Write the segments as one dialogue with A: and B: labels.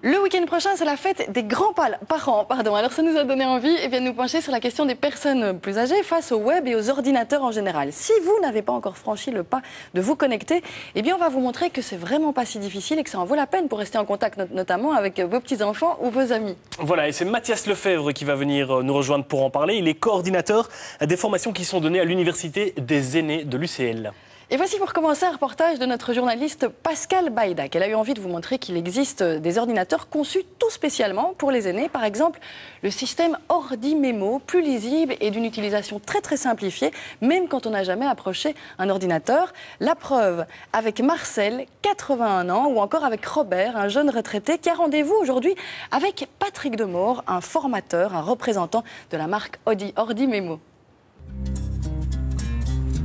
A: Le week-end prochain, c'est la fête des grands-parents. Alors ça nous a donné envie de nous pencher sur la question des personnes plus âgées face au web et aux ordinateurs en général. Si vous n'avez pas encore franchi le pas de vous connecter, eh bien on va vous montrer que c'est vraiment pas si difficile et que ça en vaut la peine pour rester en contact notamment avec vos petits-enfants ou vos amis.
B: Voilà, et c'est Mathias Lefebvre qui va venir nous rejoindre pour en parler. Il est coordinateur des formations qui sont données à l'Université des aînés de l'UCL.
A: Et voici pour commencer un reportage de notre journaliste Pascal Baïdac. Elle a eu envie de vous montrer qu'il existe des ordinateurs conçus tout spécialement pour les aînés. Par exemple, le système OrdiMemo, plus lisible et d'une utilisation très simplifiée, même quand on n'a jamais approché un ordinateur. La preuve avec Marcel, 81 ans, ou encore avec Robert, un jeune retraité, qui a rendez-vous aujourd'hui avec Patrick Demore, un formateur, un représentant de la marque OrdiMemo.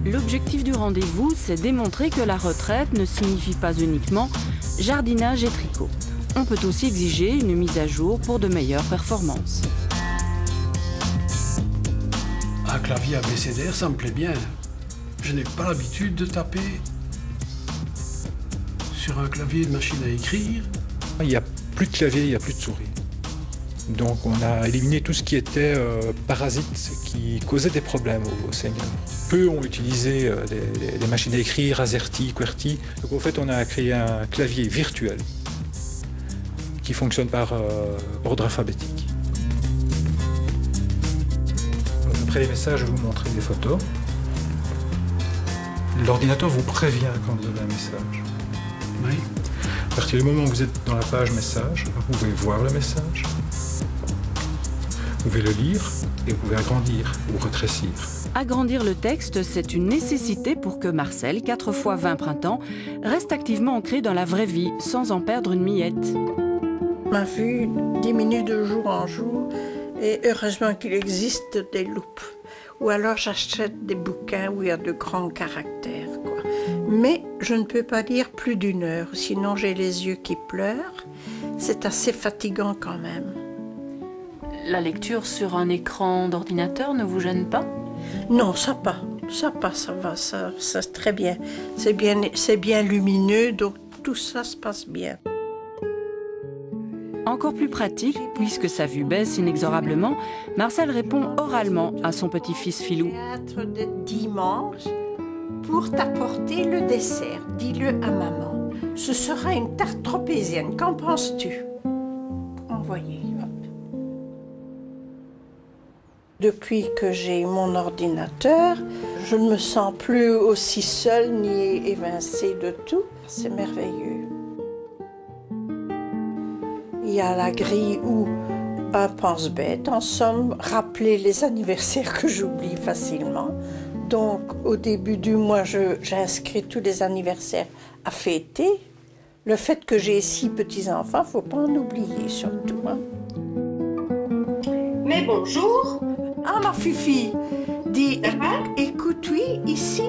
C: L'objectif du rendez-vous, c'est démontrer que la retraite ne signifie pas uniquement jardinage et tricot. On peut aussi exiger une mise à jour pour de meilleures performances.
D: Un clavier abécédaire, ça me plaît bien. Je n'ai pas l'habitude de taper sur un clavier de machine à écrire.
E: Il n'y a plus de clavier, il n'y a plus de souris. Donc on a éliminé tout ce qui était parasite, qui causait des problèmes aux seniors. Peu ont utilisé des machines à écrire, AZERTY, QWERTY. Donc en fait on a créé un clavier virtuel qui fonctionne par ordre alphabétique. Donc, après les messages, je vais vous montrer des photos. L'ordinateur vous prévient quand vous avez un message.
D: Oui.
E: À partir du moment où vous êtes dans la page message, vous pouvez voir le message. Vous pouvez le lire et vous pouvez agrandir ou rétrécir.
C: Agrandir le texte, c'est une nécessité pour que Marcel, 4 fois 20 printemps, reste activement ancré dans la vraie vie, sans en perdre une miette.
F: Ma vue diminue de jour en jour et heureusement qu'il existe des loupes. Ou alors j'achète des bouquins où il y a de grands caractères, quoi. Mais je ne peux pas lire plus d'1 heure, sinon j'ai les yeux qui pleurent. C'est assez fatigant quand même.
G: La lecture sur un écran d'ordinateur ne vous gêne pas?
F: Non, ça va, c'est très bien. C'est bien lumineux, donc tout ça se passe bien.
C: Encore plus pratique, puisque sa vue baisse inexorablement, Marcel répond oralement à son petit-fils Philou.
F: Théâtre de dimanche, pour t'apporter le dessert, dis-le à maman. Ce sera une tarte tropézienne, qu'en penses-tu? Envoyez. Depuis que j'ai mon ordinateur, je ne me sens plus aussi seule ni évincée de tout. C'est merveilleux. Il y a la grille où un pense-bête, en somme, rappeler les anniversaires que j'oublie facilement. Donc, au début du mois, j'inscris tous les anniversaires à fêter. Le fait que j'ai 6 petits-enfants, il ne faut pas en oublier surtout. Hein.
H: Mais bonjour.
F: Ah, ma Fifi, dis, écoute, oui, ici,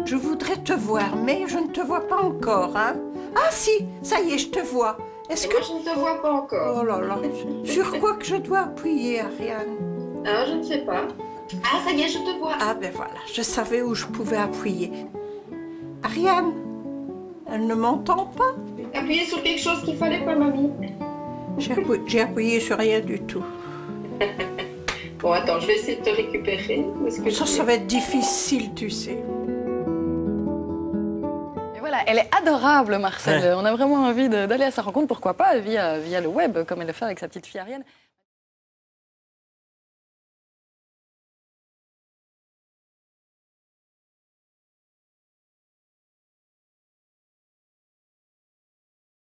F: je voudrais te voir, mais je ne te vois pas encore, hein. Ah si, ça y est, je te vois. Est-ce que...
H: Moi, je ne te vois pas encore.
F: Oh là là, sur quoi que je dois appuyer, Ariane?
H: Ah, je ne sais pas. Ah, ça y est, je te vois.
F: Ah ben voilà, je savais où je pouvais appuyer. Ariane, elle ne m'entend pas?
H: Appuyez sur quelque chose qu'il fallait pas, mamie.
F: J'ai appuyé sur rien du tout.
H: Bon, attends, je vais essayer de te récupérer.
F: Ça va être difficile, tu sais.
A: Et voilà, elle est adorable, Marcel. On a vraiment envie d'aller à sa rencontre, pourquoi pas, via le web, comme elle le fait avec sa petite fille Ariane.